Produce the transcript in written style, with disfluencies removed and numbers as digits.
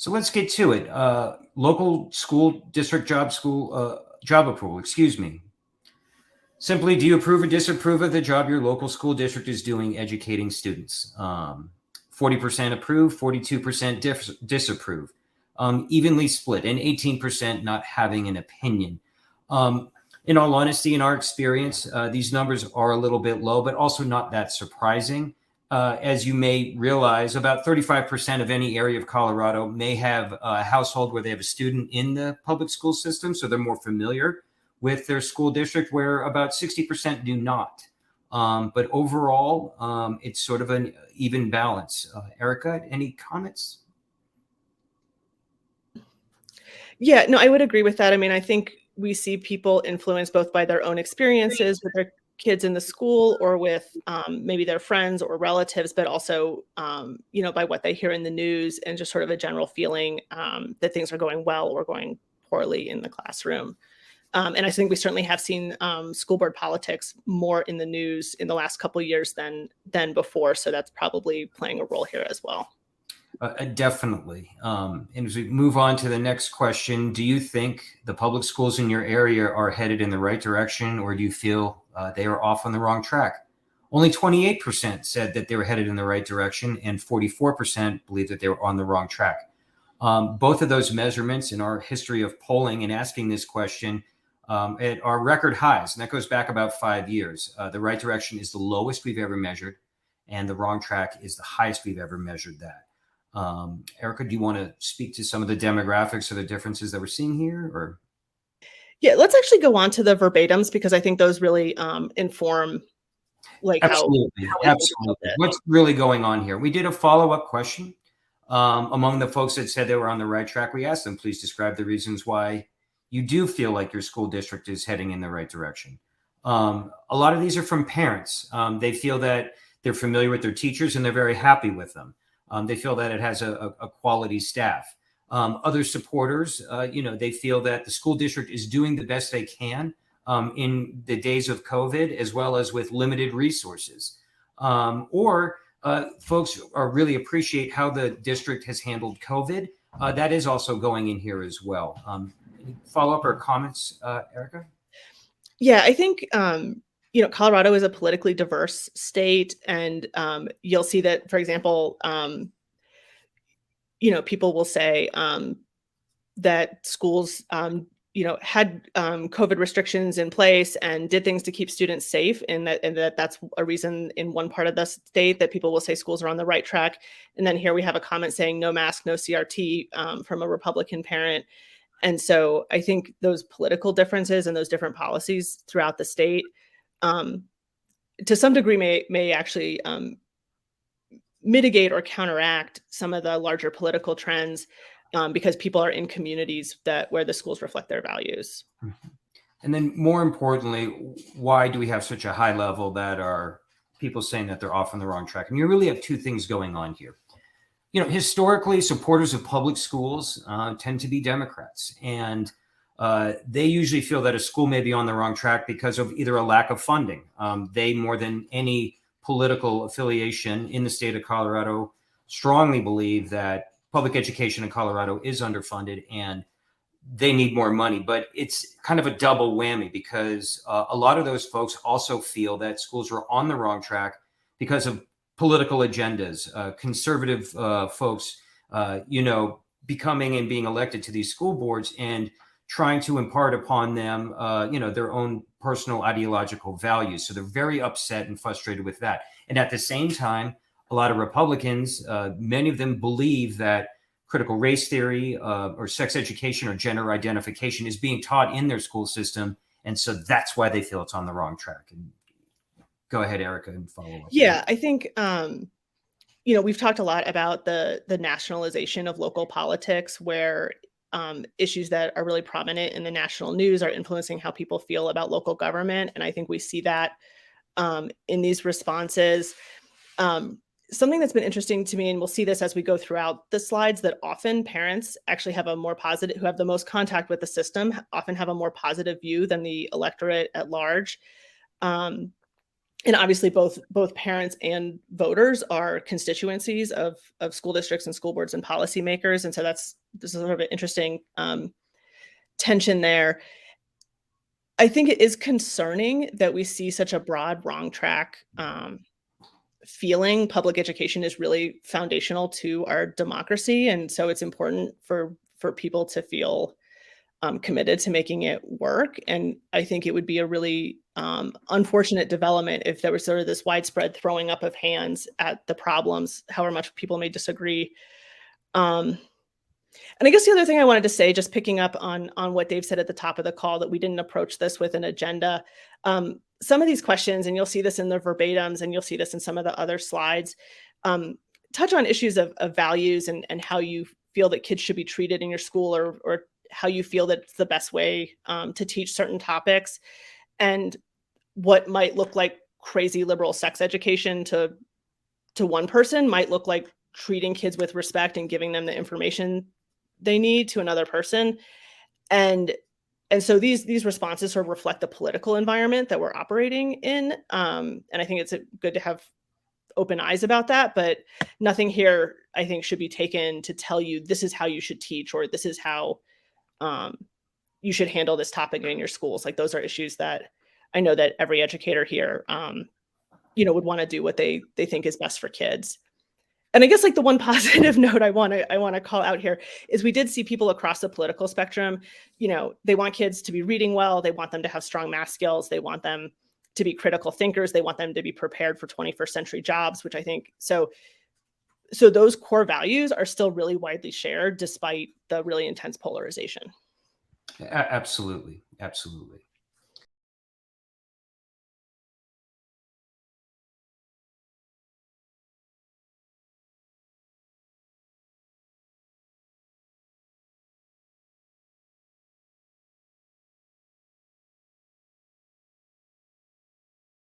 So let's get to it. Local school district job approval, excuse me. Simply, do you approve or disapprove of the job your local school district is doing educating students? 40% approve, 42% disapprove, evenly split, and 18% not having an opinion. In all honesty, in our experience, these numbers are a little bit low, but also not that surprising. As you may realize, about 35% of any area of Colorado may have a household where they have a student in the public school system, so they're more familiar with their school district, where about 60% do not. But overall, it's sort of an even balance. Erica, any comments? Yeah, no, I would agree with that. I mean, I think we see people influenced both by their own experiences with their kids in the school or with maybe their friends or relatives, but also, by what they hear in the news and just sort of a general feeling that things are going well or going poorly in the classroom. And I think we certainly have seen school board politics more in the news in the last couple of years than before. So that's probably playing a role here as well. Definitely. And as we move on to the next question, do you think the public schools in your area are headed in the right direction, or do you feel they are off on the wrong track? Only 28% said that they were headed in the right direction, and 44% believe that they were on the wrong track. Both of those measurements in our history of polling and asking this question are record highs, and that goes back about 5 years. The right direction is the lowest we've ever measured, and the wrong track is the highest we've ever measured that. Erica, do you want to speak to some of the demographics or the differences that we're seeing here? Or yeah, let's actually go on to the verbatims, because I think those really inform absolutely. What's really going on here. We did a follow-up question among the folks that said they were on the right track. We asked them, please describe the reasons why you do feel like your school district is heading in the right direction. A lot of these are from parents. They feel that they're familiar with their teachers and they're very happy with them. They feel that it has a quality staff. Other supporters, they feel that the school district is doing the best they can in the days of COVID, as well as with limited resources. Or folks really appreciate how the district has handled COVID. That is also going in here as well. Any follow-up or comments, Erica? Yeah, I think Colorado is a politically diverse state, and you'll see that, for example, people will say that schools, had COVID restrictions in place and did things to keep students safe, and that's a reason in one part of the state that people will say schools are on the right track. And then here we have a comment saying no mask, no CRT from a Republican parent. And so I think those political differences and those different policies throughout the state, to some degree, may actually mitigate or counteract some of the larger political trends, because people are in communities where the schools reflect their values. And then, more importantly, why do we have such a high level that are people saying that they're off on the wrong track? And you really have two things going on here. Historically, supporters of public schools tend to be Democrats, and they usually feel that a school may be on the wrong track because of either a lack of funding. They, more than any political affiliation in the state of Colorado, strongly believe that public education in Colorado is underfunded and they need more money. But it's kind of a double whammy, because a lot of those folks also feel that schools are on the wrong track because of political agendas, conservative folks, becoming and being elected to these school boards and trying to impart upon them, their own personal ideological values. So they're very upset and frustrated with that. And at the same time, a lot of Republicans, many of them believe that critical race theory or sex education or gender identification is being taught in their school system. And so that's why they feel it's on the wrong track. And go ahead, Erica, and follow up. Yeah, I think, we've talked a lot about the nationalization of local politics, where issues that are really prominent in the national news are influencing how people feel about local government. And I think we see that in these responses. Something that's been interesting to me, and we'll see this as we go throughout the slides, that often parents actually have a more positive, who have the most contact with the system, often have a more positive view than the electorate at large. and obviously both parents and voters are constituencies of school districts and school boards and policymakers. And so this is sort of an interesting tension there. I think it is concerning that we see such a broad wrong track feeling. Public education is really foundational to our democracy, and so it's important for people to feel committed to making it work. And I think it would be a really unfortunate development if there was sort of this widespread throwing up of hands at the problems, however much people may disagree. And I guess the other thing I wanted to say, just picking up on what Dave said at the top of the call, that we didn't approach this with an agenda. Some of these questions, and you'll see this in the verbatims, and you'll see this in some of the other slides, touch on issues of values and how you feel that kids should be treated in your school, or how you feel that it's the best way to teach certain topics. And what might look like crazy liberal sex education to one person might look like treating kids with respect and giving them the information they need to another person. And so these responses sort of reflect the political environment that we're operating in. And I think it's good to have open eyes about that, but nothing here, I think, should be taken to tell you this is how you should teach, or this is how you should handle this topic in your schools. Like, those are issues that I know that every educator here, would want to do what they think is best for kids. And I guess, like, the one positive note I want to call out here is we did see people across the political spectrum. They want kids to be reading well. They want them to have strong math skills. They want them to be critical thinkers. They want them to be prepared for 21st century jobs, which I think, so those core values are still really widely shared despite the really intense polarization. Absolutely. Absolutely.